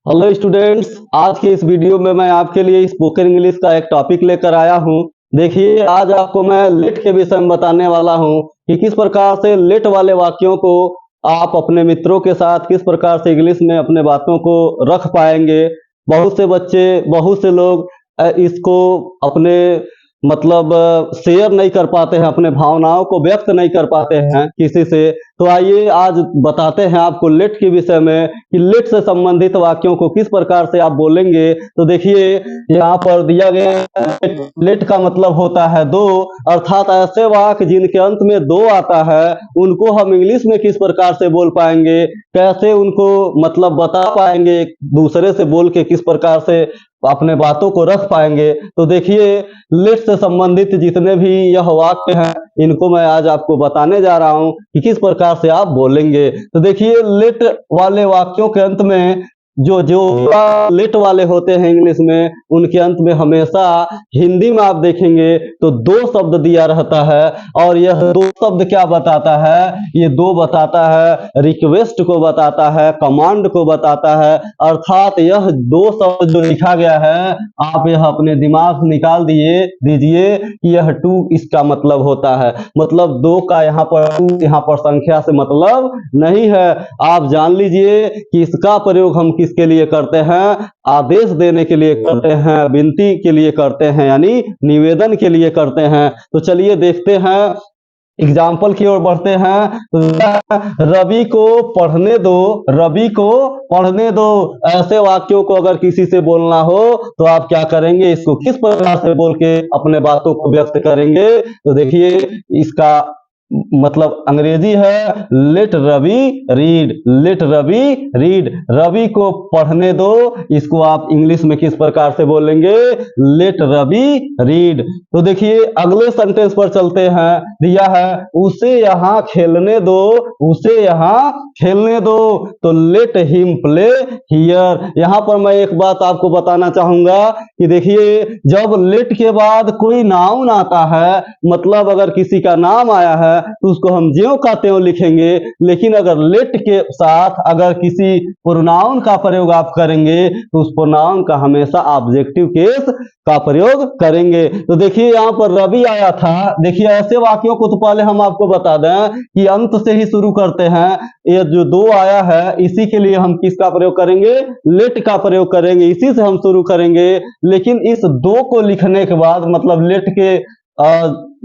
Hello students, आज के इस वीडियो में मैं आपके लिए स्पोकन इंग्लिश का एक टॉपिक लेकर आया हूं। देखिए, आज आपको मैं लेट के विषय में बताने वाला हूं कि किस प्रकार से लेट वाले वाक्यों को आप अपने मित्रों के साथ किस प्रकार से इंग्लिश में अपने बातों को रख पाएंगे। बहुत से बच्चे, बहुत से लोग इसको अपने मतलब शेयर नहीं कर पाते हैं, अपने भावनाओं को व्यक्त नहीं कर पाते हैं किसी से। तो आइए आज बताते हैं आपको लेट के विषय में कि लेट से संबंधित वाक्यों को किस प्रकार से आप बोलेंगे। तो देखिए, यहाँ पर दिया गया है, लेट का मतलब होता है दो, अर्थात ऐसे वाक्य जिनके अंत में दो आता है उनको हम इंग्लिश में किस प्रकार से बोल पाएंगे, कैसे उनको मतलब बता पाएंगे, दूसरे से बोल के किस प्रकार से अपने बातों को रख पाएंगे। तो देखिए, लेट से संबंधित जितने भी यह वाक्य हैं इनको मैं आज आपको बताने जा रहा हूं कि किस प्रकार से आप बोलेंगे। तो देखिए, लेट वाले वाक्यों के अंत में जो जो लेट वाले होते हैं इंग्लिश में, उनके अंत में हमेशा हिंदी में आप देखेंगे तो दो शब्द दिया रहता है। और यह दो शब्द क्या बताता है? ये दो बताता है रिक्वेस्ट को बताता है, कमांड को बताता है। अर्थात यह दो शब्द जो लिखा गया है, आप यह अपने दिमाग से निकाल दीजिए कि यह टू इसका मतलब होता है। मतलब दो का यहाँ पर टू, यहाँ पर संख्या से मतलब नहीं है। आप जान लीजिए कि इसका प्रयोग हम किसके लिए करते हैं? आदेश देने के लिए करते हैं, विनती के लिए करते हैं, यानी निवेदन के लिए करते हैं। तो चलिए देखते हैं, एग्जाम्पल की ओर बढ़ते हैं। रवि को पढ़ने दो, रवि को पढ़ने दो। ऐसे वाक्यों को अगर किसी से बोलना हो तो आप क्या करेंगे? इसको किस प्रकार से बोल के अपने बातों को व्यक्त करेंगे? तो देखिए, इसका मतलब अंग्रेजी है let Ravi read, let Ravi read. Ravi को पढ़ने दो, इसको आप इंग्लिश में किस प्रकार से बोलेंगे? Let Ravi read. तो देखिए, अगले सेंटेंस पर चलते हैं। दिया है उसे यहाँ खेलने दो, उसे यहाँ खेलने दो। तो लेट हिम प्ले हियर। यहाँ पर मैं एक बात आपको बताना चाहूंगा कि देखिए, जब लेट के बाद कोई नाउन आता है, मतलब अगर किसी का नाम आया है तो उसको हम ज्यों का त्यों लिखेंगे। लेकिन अगर लेट के साथ अगर किसी प्रोनाउन का प्रयोग आप करेंगे तो उस प्रोनाउन का हमेशा ऑब्जेक्टिव केस का प्रयोग करेंगे। तो देखिए, यहाँ पर रवि आया था। देखिए, ऐसे वाक्यों को तो पहले हम आपको बता दें कि अंत से ही शुरू करते हैं। ये जो दो आया है, इसी के लिए हम किसका प्रयोग करेंगे? लेट का प्रयोग करेंगे, इसी से हम शुरू करेंगे। लेकिन इस दो को लिखने के बाद, मतलब लेट के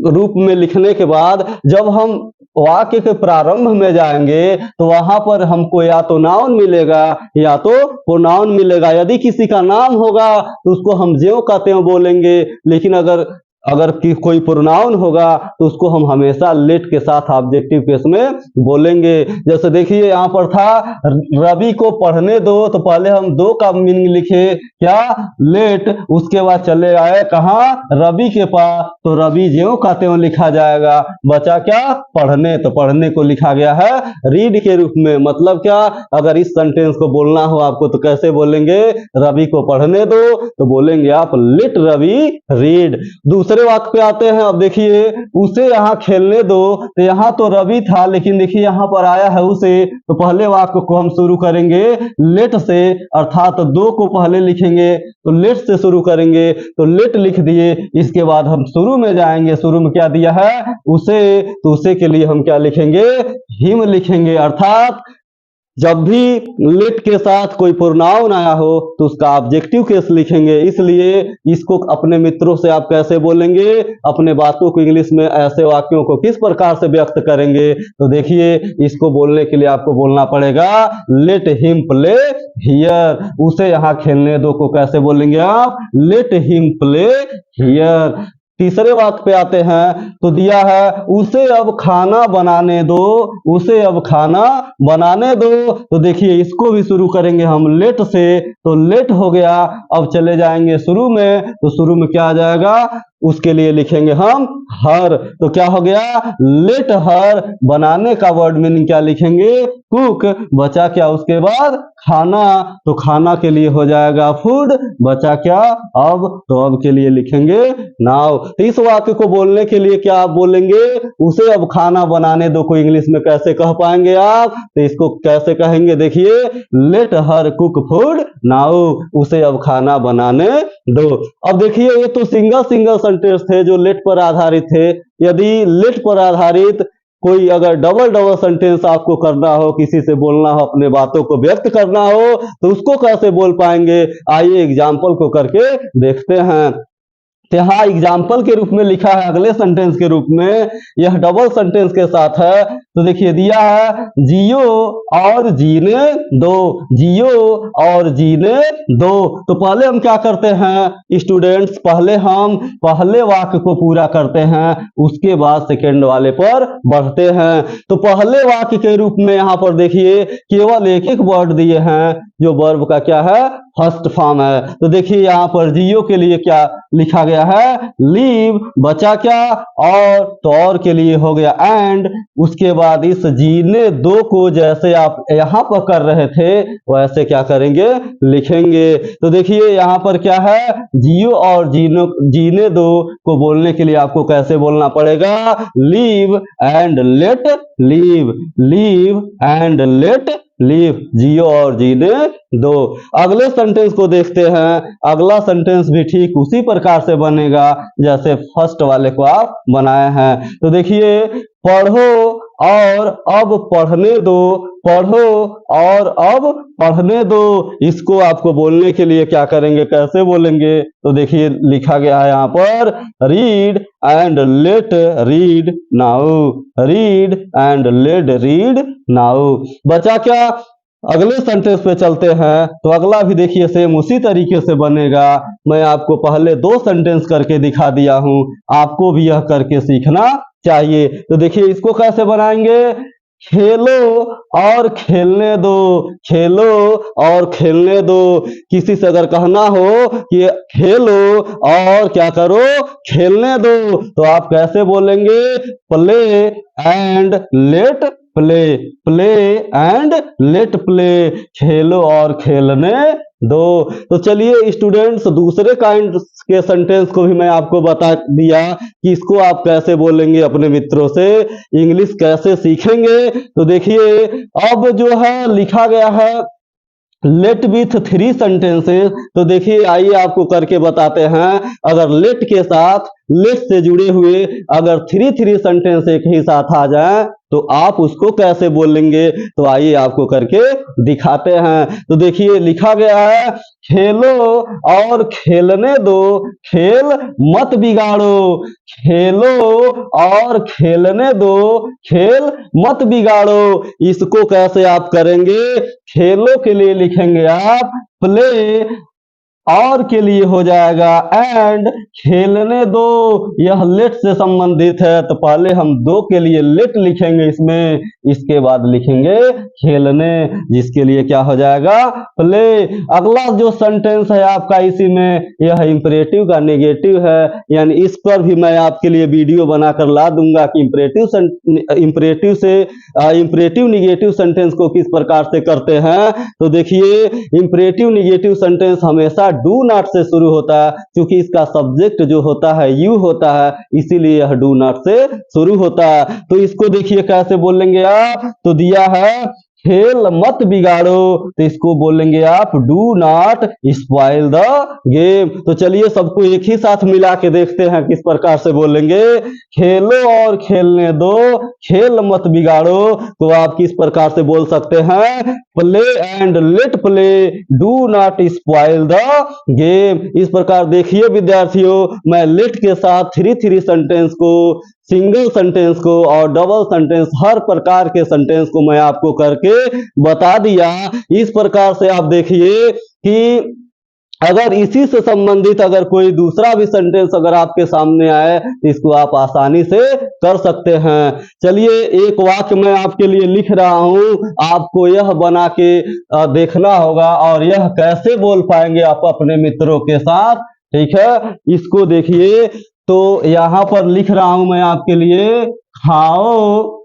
रूप में लिखने के बाद, जब हम वाक्य के प्रारंभ में जाएंगे तो वहां पर हमको या तो नाउन मिलेगा या तो प्रोनाउन मिलेगा। यदि किसी का नाम होगा तो उसको हम ज्यों का त्यों बोलेंगे। लेकिन अगर अगर कोई प्रोनाउन होगा तो उसको हम हमेशा लेट के साथ ऑब्जेक्टिव केस में बोलेंगे। जैसे देखिए, यहाँ पर था रवि को पढ़ने दो, तो पहले हम दो का मीनिंग लिखे, क्या? लेट। उसके बाद चले आए कहाँ? रवि के पास, तो रवि ज्यों का त्यों लिखा जाएगा। बचा क्या? पढ़ने। तो पढ़ने को लिखा गया है रीड के रूप में। मतलब क्या? अगर इस सेंटेंस को बोलना हो आपको तो कैसे बोलेंगे? रवि को पढ़ने दो तो बोलेंगे आप लेट रवि रीड। दूसरे वाक्य पे आते हैं। अब देखिए, उसे यहाँ खेलने दो, तो यहाँ तो रवि था, लेकिन देखिए यहाँ पर आया है उसे। तो पहले वाक्य को हम शुरू करेंगे लेट से, अर्थात दो को पहले लिखेंगे तो लेट से शुरू करेंगे। तो लेट लिख दिए, इसके बाद हम शुरू में जाएंगे। शुरू में क्या दिया है? उसे। तो उसे के लिए हम क्या लिखेंगे? हिम लिखेंगे। अर्थात जब भी लेट के साथ कोई प्रोनाउन आया हो तो उसका ऑब्जेक्टिव केस लिखेंगे। इसलिए इसको अपने मित्रों से आप कैसे बोलेंगे? अपने बातों को इंग्लिश में ऐसे वाक्यों को किस प्रकार से व्यक्त करेंगे? तो देखिए, इसको बोलने के लिए आपको बोलना पड़ेगा लेट हिम प्ले हियर। उसे यहाँ खेलने दो को कैसे बोलेंगे आप? Let him play here. तीसरे वाक्य पे आते हैं। तो दिया है उसे अब खाना बनाने दो, उसे अब खाना बनाने दो। तो देखिए, इसको भी शुरू करेंगे हम लेट से, तो लेट हो गया। अब चले जाएंगे शुरू में, तो शुरू में क्या आ जाएगा? उसके लिए लिखेंगे हम हर। तो क्या हो गया, लेट हर बनाने का वर्ड मीनिंग क्या लिखेंगे, कुक। बचा क्या उसके बाद, खाना। तो खाना के लिए हो जाएगा फूड। बचा क्या अब, तो अब के लिए लिखेंगे नाउ। तो इस वाक्य को बोलने के लिए क्या आप बोलेंगे, उसे अब खाना बनाने दो को इंग्लिश में कैसे कह पाएंगे आप, तो इसको कैसे कहेंगे, देखिए, let her cook food now, उसे अब खाना बनाने दो। अब देखिए ये तो सिंगल सिंगल सेंटेंस थे जो लेट पर आधारित थे। यदि लेट पर आधारित कोई अगर डबल डबल सेंटेंस आपको करना हो, किसी से बोलना हो, अपने बातों को व्यक्त करना हो, तो उसको कैसे बोल पाएंगे, आइए एग्जाम्पल को करके देखते हैं। तो यहाँ एग्जाम्पल के रूप में लिखा है अगले सेंटेंस के रूप में, यह डबल सेंटेंस के साथ है। तो देखिए दिया है जियो और जीने दो, जियो और जीने दो। तो पहले हम क्या करते हैं स्टूडेंट्स, पहले हम पहले वाक्य को पूरा करते हैं, उसके बाद सेकेंड वाले पर बढ़ते हैं। तो पहले वाक्य के रूप में यहाँ पर देखिए केवल एक एक वर्ड दिए हैं, जो वर्ब का क्या है, फर्स्ट फॉर्म है। तो देखिए यहाँ पर जियो के लिए क्या लिखा गया है, लीव। बचा क्या, और, तो और के लिए हो गया एंड। उसके बाद इस जीने दो को जैसे आप यहाँ पर कर रहे थे वैसे क्या करेंगे, लिखेंगे। तो देखिए यहाँ पर क्या है, जियो और जीने दो को बोलने के लिए आपको कैसे बोलना पड़ेगा, live and let live, live and let live, जियो और जीने दो। अगले सेंटेंस को देखते हैं। अगला सेंटेंस भी ठीक उसी प्रकार से बनेगा जैसे फर्स्ट वाले को आप बनाए हैं। तो देखिए पढ़ो और अब पढ़ने दो, पढ़ो और अब पढ़ने दो, इसको आपको बोलने के लिए क्या करेंगे, कैसे बोलेंगे। तो देखिए लिखा गया है यहाँ पर read and let read now, read and let read now. बचा क्या, अगले सेंटेंस पे चलते हैं। तो अगला भी देखिए सेम उसी तरीके से बनेगा। मैं आपको पहले दो सेंटेंस करके दिखा दिया हूं, आपको भी यह करके सीखना चाहिए। तो देखिए इसको कैसे बनाएंगे, खेलो और खेलने दो, खेलो और खेलने दो। किसी से अगर कहना हो कि खेलो और क्या करो, खेलने दो, तो आप कैसे बोलेंगे, play and let play, play and let play, खेलो और खेलने दो। तो चलिए स्टूडेंट्स दूसरे काइंड के सेंटेंस को भी मैं आपको बता दिया कि इसको आप कैसे बोलेंगे, अपने मित्रों से इंग्लिश कैसे सीखेंगे। तो देखिए अब जो है लिखा गया है लेट विथ थ्री सेंटेंसेस। तो देखिए आइए आपको करके बताते हैं। अगर लेट के साथ लेट से जुड़े हुए अगर थ्री थ्री सेंटेंस एक ही साथ आ जाए तो आप उसको कैसे बोलेंगे, तो आइए आपको करके दिखाते हैं। तो देखिए लिखा गया है खेलो और खेलने दो, खेल मत बिगाड़ो, खेलो और खेलने दो, खेल मत बिगाड़ो। इसको कैसे आप करेंगे, खेलो के लिए लिखेंगे आप प्ले, और के लिए हो जाएगा एंड, खेलने दो यह लेट से संबंधित है तो पहले हम दो के लिए लेट लिखेंगे इसमें, इसके बाद लिखेंगे खेलने, जिसके लिए क्या हो जाएगा प्ले। अगला जो सेंटेंस है आपका इसी में, यह इंपरेटिव का नेगेटिव है, यानी इस पर भी मैं आपके लिए वीडियो बनाकर ला दूंगा कि इंपरेटिव से इंपरेटिव निगेटिव सेंटेंस को किस प्रकार से करते हैं। तो देखिए इंपरेटिव निगेटिव सेंटेंस हमेशा डू नॉट से शुरू होता है, क्योंकि इसका सब्जेक्ट जो होता है यू होता है, इसीलिए यह डू नॉट से शुरू होता है। तो इसको देखिए कैसे बोलेंगे आप, तो दिया है खेल मत बिगाड़ो, तो इसको बोलेंगे आप do not spoil the game. तो चलिए सबको एक ही साथ मिला के देखते हैं किस प्रकार से बोलेंगे, खेलो और खेलने दो, खेल मत बिगाड़ो। तो आप किस प्रकार से बोल सकते हैं, play and let play, do not spoil the game. इस प्रकार देखिए विद्यार्थियों, मैं लेट के साथ थ्री थ्री सेंटेंस को, सिंगल सेंटेंस को और डबल सेंटेंस, हर प्रकार के सेंटेंस को मैं आपको करके बता दिया। इस प्रकार से आप देखिए कि अगर इसी से संबंधित अगर कोई दूसरा भी सेंटेंस अगर आपके सामने आए तो इसको आप आसानी से कर सकते हैं। चलिए एक वाक्य मैं आपके लिए लिख रहा हूं, आपको यह बना के देखना होगा और यह कैसे बोल पाएंगे आप अपने मित्रों के साथ, ठीक है। इसको देखिए, तो यहाँ पर लिख रहा हूं मैं आपके लिए खाओ।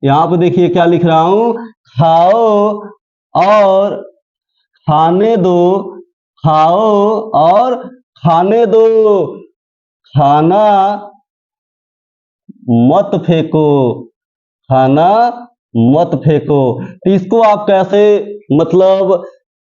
यहाँ पर देखिए क्या लिख रहा हूं, खाओ और खाने दो, खाओ और खाने दो, खाना मत फेंको, खाना मत फेंको। तो इसको आप कैसे मतलब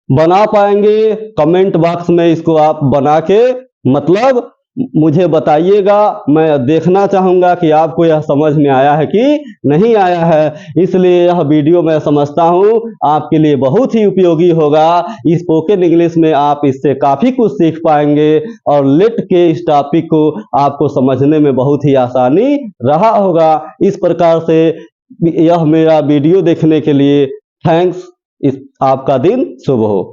बना पाएंगे, कमेंट बॉक्स में इसको आप बना के मतलब मुझे बताइएगा। मैं देखना चाहूँगा कि आपको यह समझ में आया है कि नहीं आया है। इसलिए यह वीडियो मैं समझता हूँ आपके लिए बहुत ही उपयोगी होगा। स्पोकन इंग्लिश में आप इससे काफ़ी कुछ सीख पाएंगे और लेट के इस टॉपिक को आपको समझने में बहुत ही आसानी रहा होगा। इस प्रकार से यह मेरा वीडियो देखने के लिए थैंक्स। आपका दिन शुभ हो।